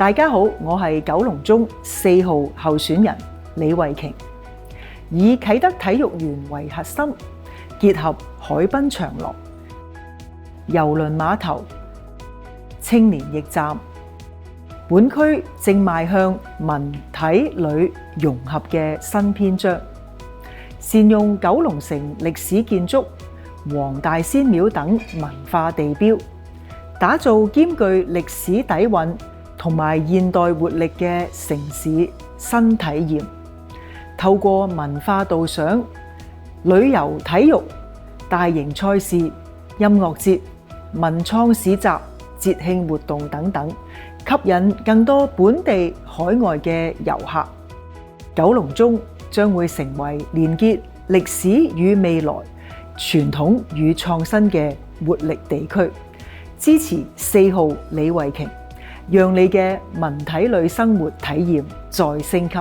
大家好，我係九龍中4號候選人李慧瓊，以啟德體育園為核心，結合海濱長廊、郵輪碼頭、青年驛站，本區正邁向文體旅融合嘅新篇章。善用九龍城歷史建築、黃大仙廟等文化地標，打造兼具歷史底蘊同埋現代活力嘅城市新體驗。透過文化導賞、旅遊體育、大型賽事、音樂節、文創市集、節慶活動等等，吸引更多本地海外嘅遊客。九龍中將會成為連結歷史與未來、傳統與創新嘅活力地區。支持4號李慧瓊，讓你嘅文體旅生活體驗再升級。